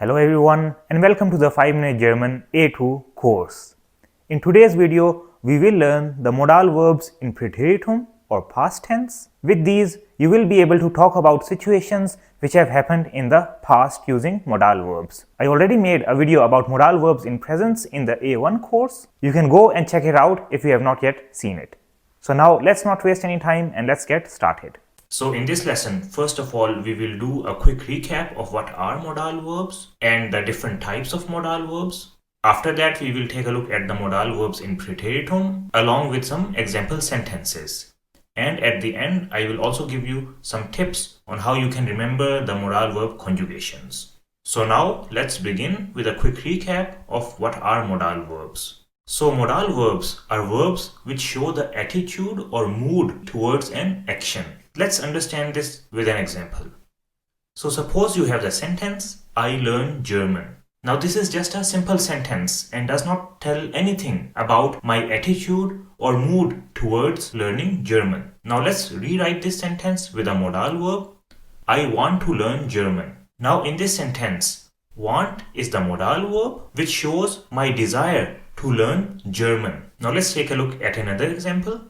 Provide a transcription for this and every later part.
Hello everyone and welcome to the 5-Minute German A2 course. In today's video, we will learn the modal verbs in Präteritum or past tense. With these, you will be able to talk about situations which have happened in the past using modal verbs. I already made a video about modal verbs in presence in the A1 course. You can go and check it out if you have not yet seen it. So now let's not waste any time and let's get started. So in this lesson, first of all, we will do a quick recap of what are modal verbs and the different types of modal verbs. After that, we will take a look at the modal verbs in Präteritum along with some example sentences. And at the end, I will also give you some tips on how you can remember the modal verb conjugations. So now let's begin with a quick recap of what are modal verbs. So modal verbs are verbs which show the attitude or mood towards an action. Let's understand this with an example. So suppose you have the sentence, I learn German. Now this is just a simple sentence and does not tell anything about my attitude or mood towards learning German. Now let's rewrite this sentence with a modal verb. I want to learn German. Now in this sentence, want is the modal verb which shows my desire to learn German. Now let's take a look at another example.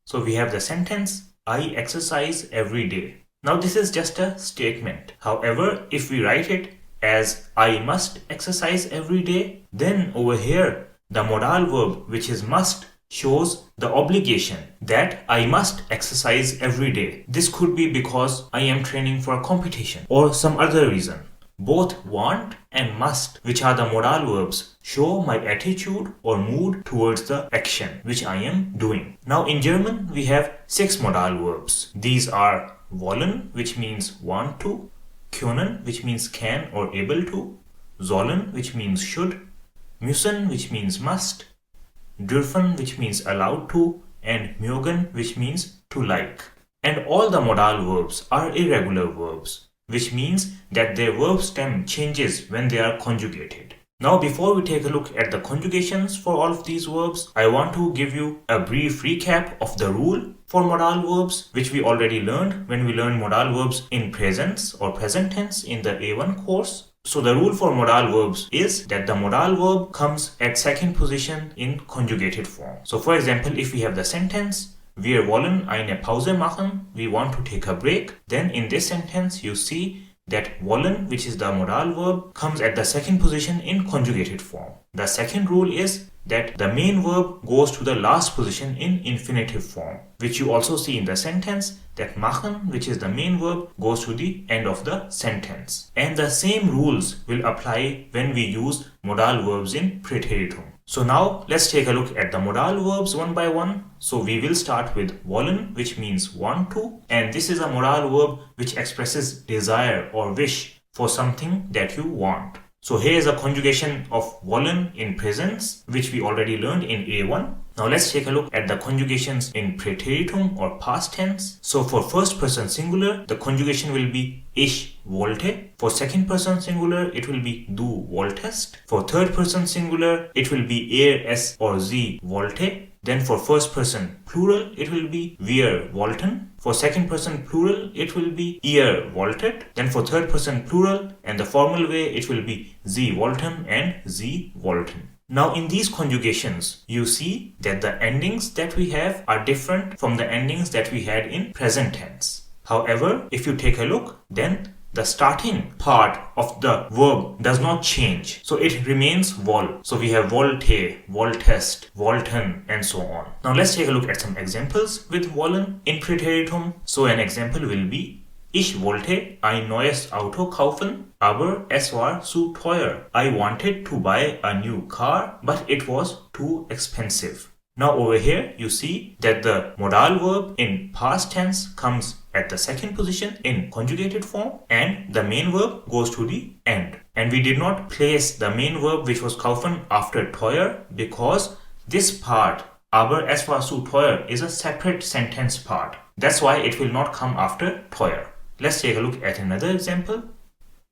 So we have the sentence, I exercise every day. Now this is just a statement. However, if we write it as I must exercise every day, then over here the modal verb which is must shows the obligation that I must exercise every day. This could be because I am training for a competition or some other reason. Both want and must, which are the modal verbs, show my attitude or mood towards the action which I am doing. Now in German, we have 6 modal verbs. These are wollen, which means want to, können, which means can or able to, sollen, which means should, müssen, which means must, dürfen, which means allowed to, and mögen, which means to like. And all the modal verbs are irregular verbs, which means that their verb stem changes when they are conjugated. Now before we take a look at the conjugations for all of these verbs, I want to give you a brief recap of the rule for modal verbs which we already learned when we learned modal verbs in presence or present tense in the A1 course. So the rule for modal verbs is that the modal verb comes at second position in conjugated form. So for example, if we have the sentence, wir wollen eine Pause machen, we want to take a break, then in this sentence you see that wollen, which is the modal verb, comes at the second position in conjugated form. The second rule is that the main verb goes to the last position in infinitive form, which you also see in the sentence that machen, which is the main verb, goes to the end of the sentence. And the same rules will apply when we use modal verbs in Präteritum. So now let's take a look at the modal verbs one by one. So we will start with wollen, which means want to, and this is a modal verb which expresses desire or wish for something that you want. So here is a conjugation of wollen in presence, which we already learned in A1. Now let's take a look at the conjugations in Präteritum or past tense. So for first person singular, the conjugation will be ich wollte. For second person singular, it will be du wolltest. For third person singular, it will be es or sie wollte. Then for first person plural, it will be wir wollten. For second person plural, it will be ihr wolltet. Then for third person plural and the formal way, it will be sie wollten and sie wollten. Now in these conjugations, you see that the endings that we have are different from the endings that we had in present tense. However, if you take a look, then the starting part of the verb does not change. So it remains woll. So we have wollte, wolltest, wollten, and so on. Now let's take a look at some examples with wollen in Präteritum. So an example will be Ich wollte ein neues Auto kaufen, aber es war zu teuer. I wanted to buy a new car, but it was too expensive. Now over here, you see that the modal verb in past tense comes at the second position in conjugated form and the main verb goes to the end. And we did not place the main verb which was kaufen after teuer because this part, aber es war zu teuer, is a separate sentence part. That's why it will not come after teuer. Let's take a look at another example,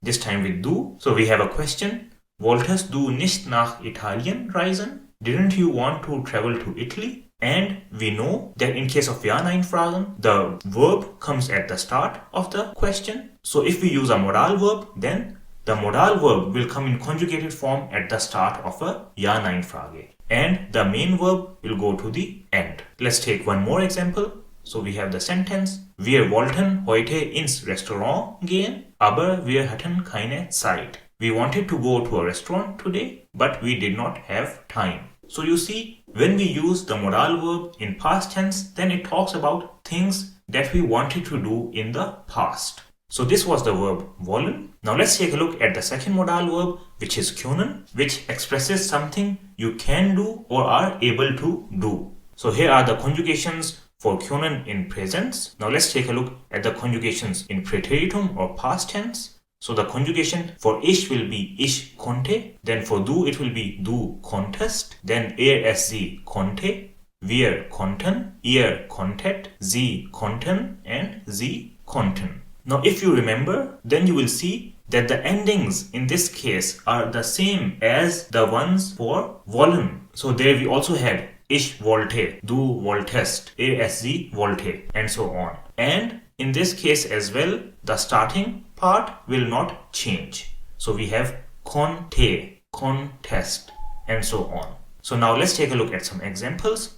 this time with du. So we have a question, wolltest du nicht nach Italien reisen? Didn't you want to travel to Italy? And we know that in case of Ja-Nein-Fragen, the verb comes at the start of the question. So if we use a modal verb, then the modal verb will come in conjugated form at the start of a Ja-Nein-Frage. And the main verb will go to the end. Let's take one more example. So we have the sentence: Wir wollten heute ins Restaurant gehen, aber wir hatten keine Zeit. We wanted to go to a restaurant today, but we did not have time. So you see, when we use the modal verb in past tense, then it talks about things that we wanted to do in the past. So this was the verb wollen. Now let's take a look at the second modal verb, which is können, which expresses something you can do or are able to do. So here are the conjugations for können in present. Now let's take a look at the conjugations in Präteritum or past tense. So the conjugation for ich will be ich konnte, then for du it will be du konntest, then es sie konnte, wir konnten, ihr konntet, sie konnten, and sie konnten. Now if you remember, then you will see that the endings in this case are the same as the ones for wollen. So there we also had ich wollte, du wolltest, es sie wollte, and so on. And in this case as well, the starting part will not change. So we have konnte, contest, and so on. So now let's take a look at some examples.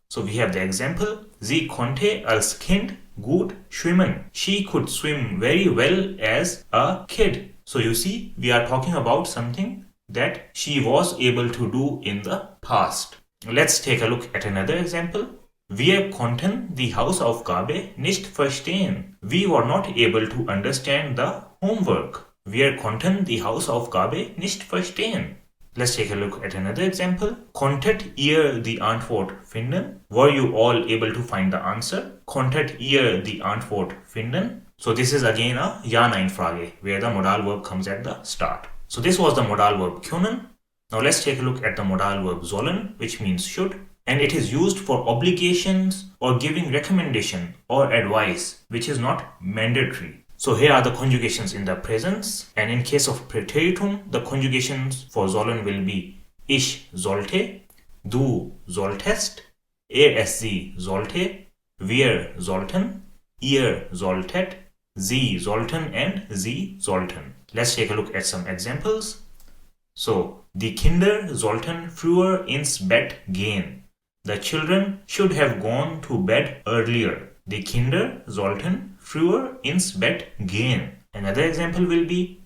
So we have the example: Sie konnte als Kind gut schwimmen. She could swim very well as a kid. So you see, we are talking about something that she was able to do in the past. Let's take a look at another example. Wir konnten die Hausaufgabe nicht verstehen. We were not able to understand the homework. Wir konnten die Hausaufgabe nicht verstehen. Let's take a look at another example. Konntet ihr die Antwort finden? Were you all able to find the answer? Konntet ihr die Antwort finden? So this is again a Ja-Nein-Frage where the modal verb comes at the start. So this was the modal verb können. Now let's take a look at the modal verb sollen, which means should. And it is used for obligations or giving recommendation or advice, which is not mandatory. So here are the conjugations in the present, and in case of Präteritum, the conjugations for sollen will be ich sollte, du solltest, es sie sollte, wir sollten, ihr solltet, sie sollten, and sie sollten. Let's take a look at some examples. So, die Kinder sollten früher ins Bett gehen. The children should have gone to bed earlier. Die Kinder sollten früher ins Bett gehen. Another example will be: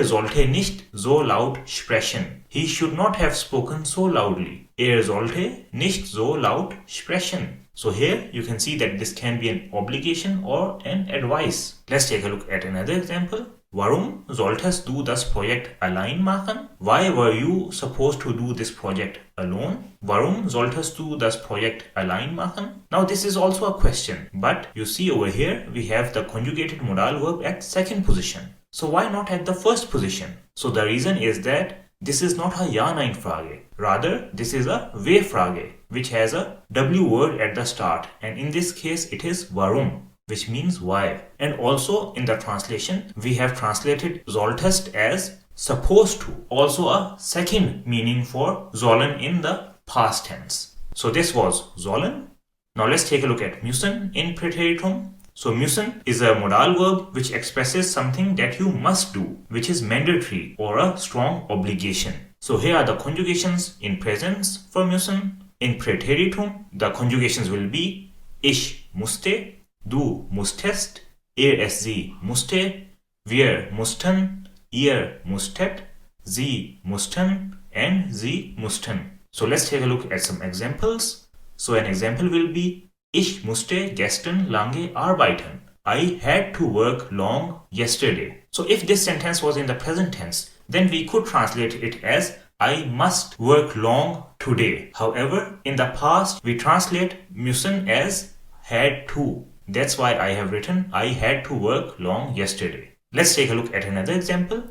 sollte nicht so laut sprechen. He should not have spoken so loudly. Sollte nicht so laut sprechen. So here you can see that this can be an obligation or an advice. Let's take a look at another example. Warum solltest du das Projekt allein machen? Why were you supposed to do this project alone? Warum solltest du das Projekt allein machen? Now this is also a question, but you see over here we have the conjugated modal verb at second position. So why not at the first position? So the reason is that this is not a Ja-Nein-Frage. Rather, this is a W-Frage, which has a W word at the start, and in this case it is warum, which means why. And also in the translation, we have translated solltest as supposed to, also a second meaning for sollen in the past tense. So this was sollen. Now let's take a look at müssen in Präteritum. So müssen is a modal verb which expresses something that you must do, which is mandatory or a strong obligation. So here are the conjugations in present for müssen. In Präteritum, the conjugations will be ich musste, du musstest, es sie musste, wir mussten, ihr musstet, sie mussten, and sie mussten. So let's take a look at some examples. So an example will be: Ich musste gestern lange arbeiten. I had to work long yesterday. So if this sentence was in the present tense, then we could translate it as I must work long today. However, in the past, we translate müssen as had to. That's why I have written I had to work long yesterday. Let's take a look at another example.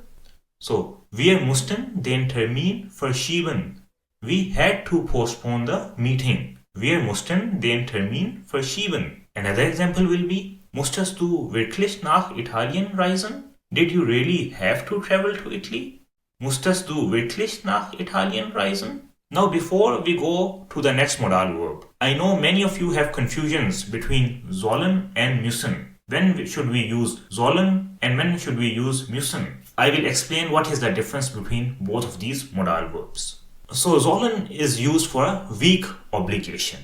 So, wir mussten den Termin verschieben. We had to postpone the meeting. Wir mussten den Termin verschieben. Another example will be: Musstest du wirklich nach Italien reisen? Did you really have to travel to Italy? Musstest du wirklich nach Italien reisen? Now before we go to the next modal verb, I know many of you have confusions between sollen and müssen. When should we use sollen and when should we use müssen? I will explain what is the difference between both of these modal verbs. So sollen is used for a weak obligation,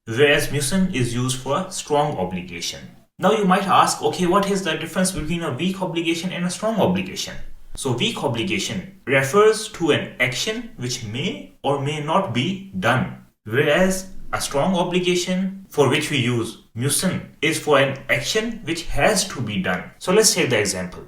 whereas müssen is used for a strong obligation. Now you might ask, okay, what is the difference between a weak obligation and a strong obligation? So weak obligation refers to an action which may or may not be done, whereas a strong obligation for which we use müssen is for an action which has to be done. So let's take the example.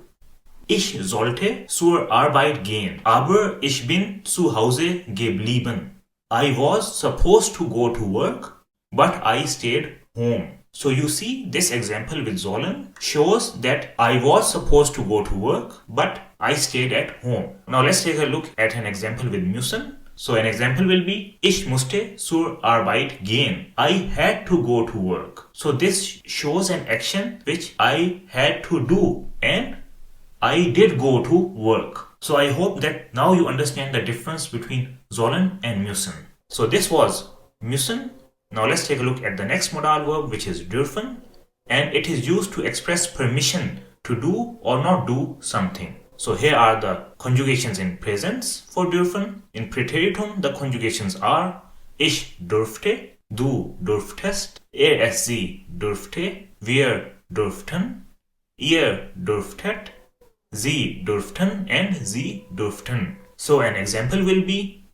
Ich sollte zur Arbeit gehen, aber ich bin zu Hause geblieben. I was supposed to go to work, but I stayed home. So you see, this example with sollen shows that I was supposed to go to work, but I stayed at home. Now let's take a look at an example with müssen. So an example will be, ich musste zur Arbeit gehen. I had to go to work. So this shows an action which I had to do, and I did go to work. So I hope that now you understand the difference between sollen and müssen. So this was müssen. Now let's take a look at the next modal verb, which is dürfen, and it is used to express permission to do or not do something. So here are the conjugations in presence for dürfen. In Präteritum, the conjugations are ich dürfte, du dürftest, sie dürfte, wir dürften, ihr dürftet, sie dürften, and sie dürften. So an example will be,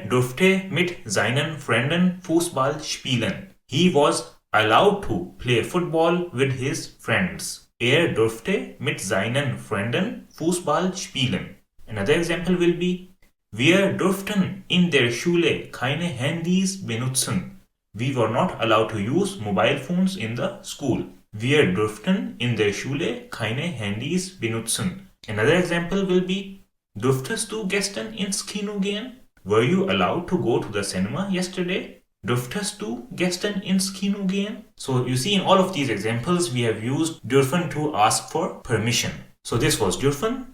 durfte mit seinen Freunden Fußball spielen. He was allowed to play football with his friends. Durfte mit seinen Freunden Fußball spielen. Another example will be, wir durften in der Schule keine Handys benutzen. We were not allowed to use mobile phones in the school. Wir durften in der Schule keine Handys benutzen. Another example will be, durftest du gestern ins Kino gehen? Were you allowed to go to the cinema yesterday? Dürftest du gestern ins Kino gehen? So you see, in all of these examples we have used dürfen to ask for permission. So this was dürfen.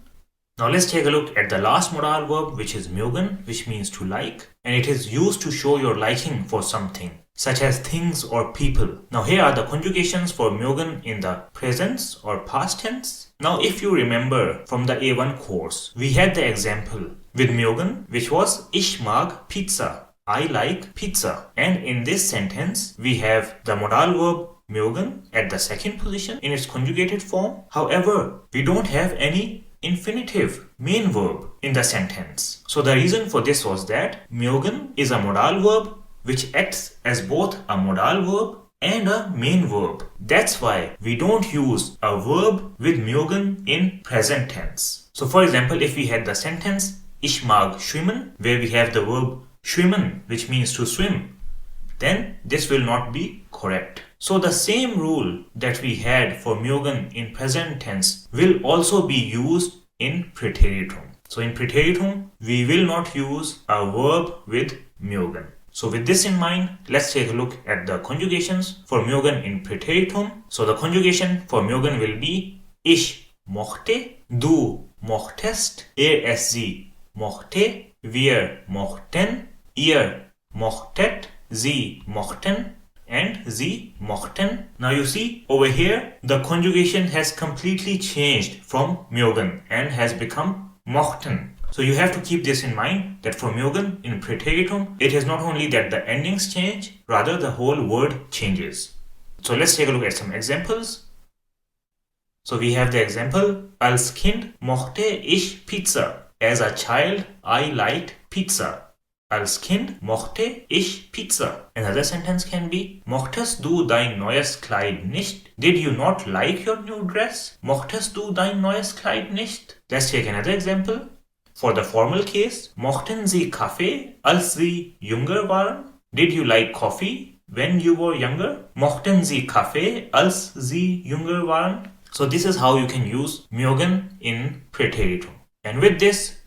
Now let's take a look at the last modal verb, which is mögen, which means to like, and it is used to show your liking for something, such as things or people. Now here are the conjugations for mögen in the present or past tense. Now if you remember from the A1 course, we had the example with mögen, which was ich mag Pizza. I like pizza. And in this sentence, we have the modal verb mögen at the second position in its conjugated form. However, we don't have any infinitive main verb in the sentence. So the reason for this was that mögen is a modal verb which acts as both a modal verb and a main verb. That's why we don't use a verb with mögen in present tense. So for example, if we had the sentence ich mag schwimmen, where we have the verb schwimmen, which means to swim, then this will not be correct. So the same rule that we had for mögen in present tense will also be used in Präteritum. So in Präteritum, we will not use a verb with mögen. So with this in mind, let's take a look at the conjugations for mögen in Präteritum. So the conjugation for mögen will be ich mochte, du mochtest, sie mochte, wir mochten, ihr mochtet, sie mochten, and sie mochten. Now you see, over here, the conjugation has completely changed from mögen and has become mochten. So you have to keep this in mind, that for mögen in Präteritum, it is not only that the endings change, rather the whole word changes. So let's take a look at some examples. So we have the example, als Kind mochte ich Pizza. As a child, I liked pizza. Als Kind mochte ich Pizza. Another sentence can be, mochtest du dein neues Kleid nicht? Did you not like your new dress? Mochtest du dein neues Kleid nicht? Let's take another example. For the formal case, mochten Sie Kaffee, als Sie jünger waren? Did you like coffee when you were younger? Mochten Sie Kaffee, als Sie jünger waren? So this is how you can use mögen in Präteritum. And with this,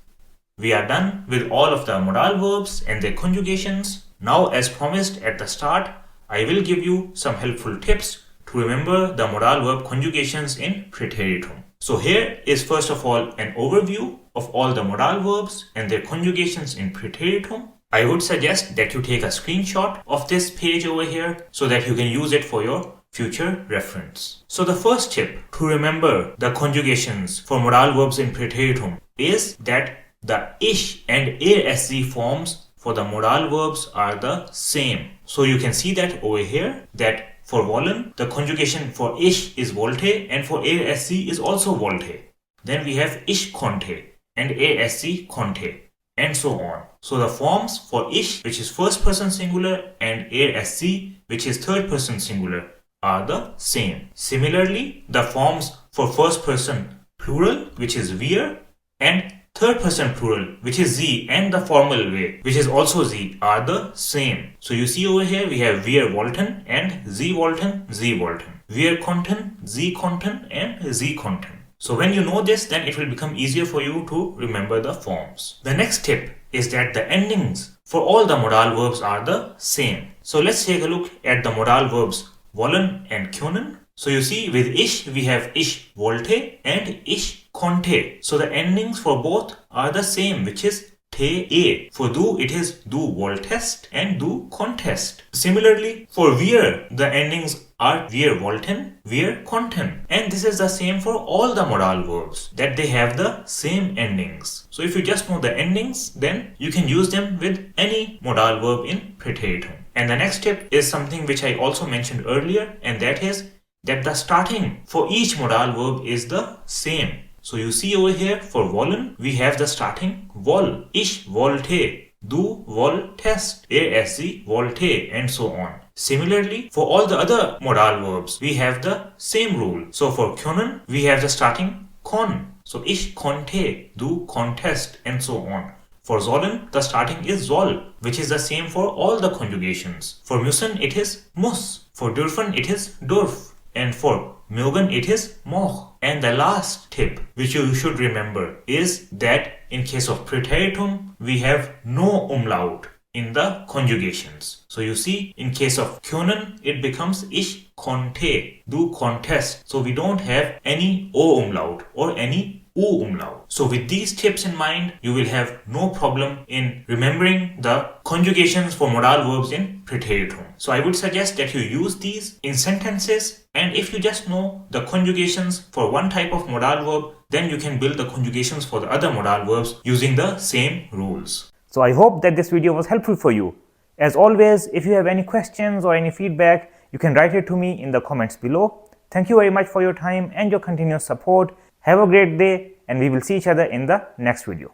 we are done with all of the modal verbs and their conjugations. Now, as promised at the start, I will give you some helpful tips to remember the modal verb conjugations in Präteritum. So here is first of all an overview of all the modal verbs and their conjugations in Präteritum. I would suggest that you take a screenshot of this page over here so that you can use it for your future reference. So the first tip to remember the conjugations for modal verbs in Präteritum is that the ish and ast forms for the modal verbs are the same. So you can see that over here that for wollen, the conjugation for ish is volte and for ast is also volte. Then we have ish konnte and ast konnte and so on. So the forms for ish, which is first person singular, and ast, which is third person singular, are the same. Similarly, the forms for first person plural, which is wir, and third person plural, which is sie, and the formal way, which is also sie, are the same. So you see over here we have wir wollten and sie wollten, sie wollten. Wir konnten, sie konnten, and sie konnten. So when you know this, then it will become easier for you to remember the forms. The next tip is that the endings for all the modal verbs are the same. So let's take a look at the modal verbs wollen and können. So you see with ish we have ish volte and ish konnte. So the endings for both are the same, which is te e. For du it is du wolltest and du konntest. Similarly for wir the endings are wir wollten, wir konnten, and this is the same for all the modal verbs, that they have the same endings. So if you just know the endings, then you can use them with any modal verb in Präteritum. And the next tip is something which I also mentioned earlier, and that is that the starting for each modal verb is the same. So you see over here for wollen we have the starting woll, ich wollte, du wolltest, ast wollte, and so on. Similarly, for all the other modal verbs, we have the same rule. So for können, we have the starting kon. So ich konnte, du konntest, and so on. For sollen, the starting is soll, which is the same for all the conjugations. For müssen, it is muss. For dürfen, it is dürf. And for mögen, it is mög. And the last tip which you should remember is that in case of Präteritum, we have no umlaut in the conjugations. So you see, in case of können, it becomes ich konnte, du konntest. So we don't have any o umlaut or any u umlaut. So with these tips in mind, you will have no problem in remembering the conjugations for modal verbs in Präteritum. So I would suggest that you use these in sentences, and if you just know the conjugations for one type of modal verb, then you can build the conjugations for the other modal verbs using the same rules. So I hope that this video was helpful for you. As always, if you have any questions or any feedback, you can write it to me in the comments below. Thank you very much for your time and your continuous support. Have a great day, and we will see each other in the next video.